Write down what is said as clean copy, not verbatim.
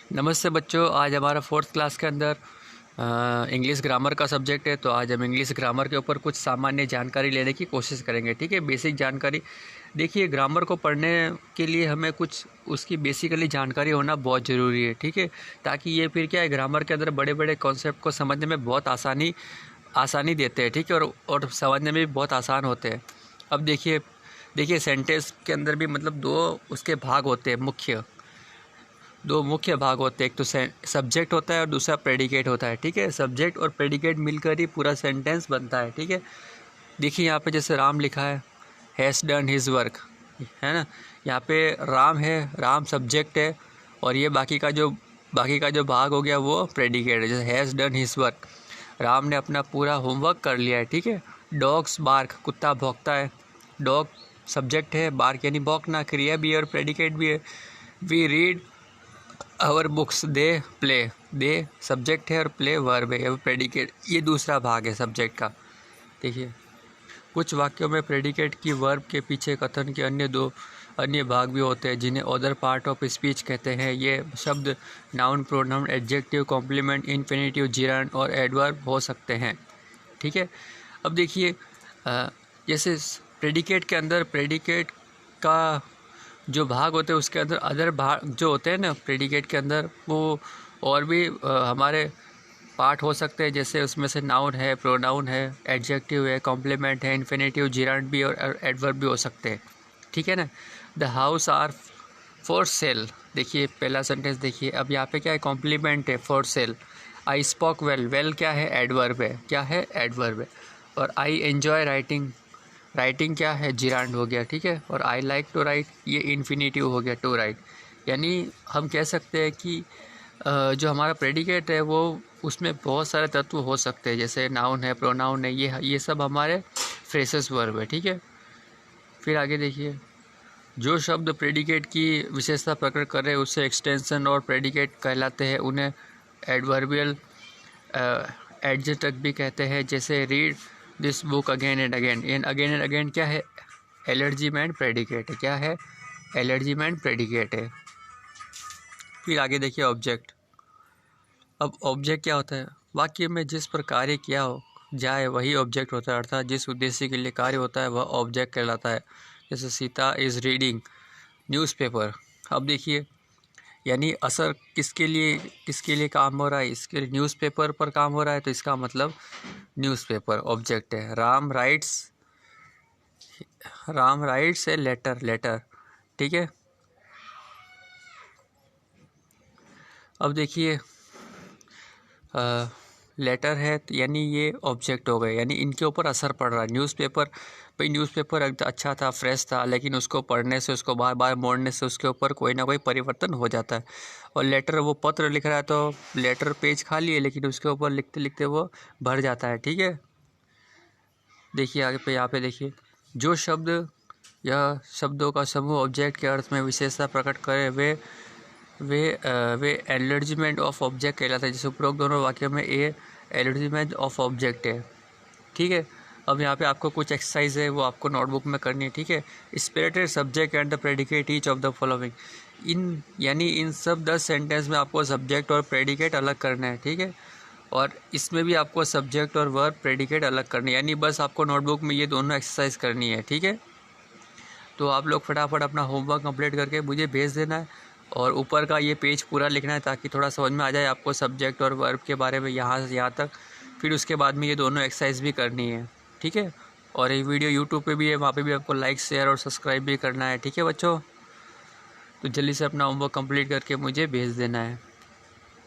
नमस्ते बच्चों, आज हमारा फोर्थ क्लास के अंदर इंग्लिश ग्रामर का सब्जेक्ट है। तो आज हम इंग्लिश ग्रामर के ऊपर कुछ सामान्य जानकारी लेने की कोशिश करेंगे। ठीक है, बेसिक जानकारी। देखिए, ग्रामर को पढ़ने के लिए हमें कुछ उसकी बेसिकली जानकारी होना बहुत ज़रूरी है। ठीक है, ताकि ये फिर क्या है, ग्रामर के अंदर बड़े बड़े कॉन्सेप्ट को समझने में बहुत आसानी देते हैं। ठीक है, और समझने में भी बहुत आसान होते हैं। अब देखिए सेंटेंस के अंदर भी मतलब दो उसके भाग होते हैं, दो मुख्य भाग होते हैं। एक तो सब्जेक्ट होता है और दूसरा प्रेडिकेट होता है। ठीक है, सब्जेक्ट और प्रेडिकेट मिलकर ही पूरा सेंटेंस बनता है। ठीक है, देखिए यहाँ पे जैसे राम लिखा है, हैज़ डन हिज वर्क, है ना। यहाँ पे राम है, राम सब्जेक्ट है, और ये बाकी का जो भाग हो गया वो प्रेडिकेट है। जैसे has done his work, Ram ने अपना पूरा होमवर्क कर लिया है। ठीक है, डॉग्स बार्क, कुत्ता भौंकता है। डॉग सब्जेक्ट है, बार्क यानी भौंकना, क्रिया भी है और प्रेडिकेट भी है। We read our books, they subject है और प्ले वर्ब है, प्रेडिकेट। ये दूसरा भाग है सब्जेक्ट का। देखिए, कुछ वाक्यों में प्रेडिकेट की वर्ब के पीछे कथन के अन्य भाग भी होते हैं, जिन्हें अदर पार्ट ऑफ स्पीच कहते हैं। ये शब्द noun, pronoun, adjective, complement, infinitive, gerund और एडवर्ब हो सकते हैं। ठीक है, अब देखिए जैसे प्रेडिकेट के अंदर प्रेडिकेट का जो भाग होते हैं उसके अंदर अदर भाग जो होते हैं ना प्रेडिकेट के अंदर, वो और भी हमारे पार्ट हो सकते हैं। जैसे उसमें से नाउन है, प्रोनाउन है, एडजेक्टिव है, कॉम्प्लीमेंट है, इन्फिनेटिव, जिरांड भी और एडवर्ब भी हो सकते हैं। ठीक है ना। The house are for sale, देखिए पहला सेंटेंस देखिए। अब यहाँ पे क्या है, कॉम्प्लीमेंट है, for sale. I spoke well, well क्या है, एडवर्ब है, क्या है, एडवर्ब है। और आई एन्जॉय राइटिंग, राइटिंग क्या है, जिरांड हो गया। ठीक है, और आई लाइक टू राइट, ये इन्फिनेटिव हो गया, टू राइट। यानी हम कह सकते हैं कि जो हमारा प्रेडिकेट है वो उसमें बहुत सारे तत्व हो सकते हैं। जैसे नाउन है, प्रोनाउन है, ये सब हमारे फ्रेसेस वर्ब है। ठीक है, फिर आगे देखिए, जो शब्द प्रेडिकेट की विशेषता प्रकट कर रहे हैं उसे एक्सटेंशन और प्रेडिकेट कहलाते हैं। उन्हें एडवर्बियल एडजेक्टिव भी कहते हैं। जैसे read this book again and again क्या है, एलर्जीमेंट प्रेडिकेट है, क्या है, एलर्जीमेंट प्रेडिकेट है। फिर आगे देखिए ऑब्जेक्ट। अब ऑब्जेक्ट क्या होता है, वाक्य में जिस पर कार्य किया हो जाए वही ऑब्जेक्ट होता है, अर्थात जिस उद्देश्य के लिए कार्य होता है वह ऑब्जेक्ट कहलाता है। जैसे सीता इज़ रीडिंग न्यूज़पेपर। अब देखिए, यानी असर किसके लिए काम हो रहा है, इसके लिए न्यूज़पेपर पर काम हो रहा है, तो इसका मतलब न्यूज़पेपर ऑब्जेक्ट है। Ram writes a letter. ठीक है, अब देखिए लेटर है तो यानी ये ऑब्जेक्ट हो गए, यानी इनके ऊपर असर पड़ रहा है। न्यूज़पेपर अच्छा था, फ्रेश था, लेकिन उसको पढ़ने से, उसको बार बार मोड़ने से उसके ऊपर कोई ना कोई परिवर्तन हो जाता है। और लेटर, वो पत्र लिख रहा है तो लेटर पेज खाली है, लेकिन उसके ऊपर लिखते लिखते वो भर जाता है। ठीक है, देखिए आगे पे, यहाँ पे देखिए, जो शब्द या शब्दों का समूह ऑब्जेक्ट के अर्थ में विशेषता प्रकट करे वे एलर्जीमेंट ऑफ ऑब्जेक्ट कहलाता है। जैसे उपरोक्त दोनों वाक्यों में ए एलर्जीमेंट ऑफ ऑब्जेक्ट है। ठीक है, अब यहाँ पे आपको कुछ एक्सरसाइज है वो आपको नोटबुक में करनी है। ठीक है, separated subject and the predicate each of the following. इन सब 10 सेंटेंस में आपको सब्जेक्ट और प्रेडिकेट अलग करना है। ठीक है, और इसमें भी आपको सब्जेक्ट और वर्ब प्रेडिकेट अलग करनी है, यानी बस आपको नोटबुक में ये दोनों एक्सरसाइज करनी है। ठीक है, तो आप लोग फटाफट अपना होमवर्क कंप्लीट करके मुझे भेज देना है, और ऊपर का ये पेज पूरा लिखना है ताकि थोड़ा समझ में आ जाए आपको सब्जेक्ट और वर्ब के बारे में यहाँ से यहाँ तक। फिर उसके बाद में ये दोनों एक्सरसाइज भी करनी है। ठीक है, और ये वीडियो यूट्यूब पे भी है, वहाँ पे भी आपको लाइक, शेयर और सब्सक्राइब भी करना है। ठीक है बच्चों, तो जल्दी से अपना होमवर्क कंप्लीट करके मुझे भेज देना है।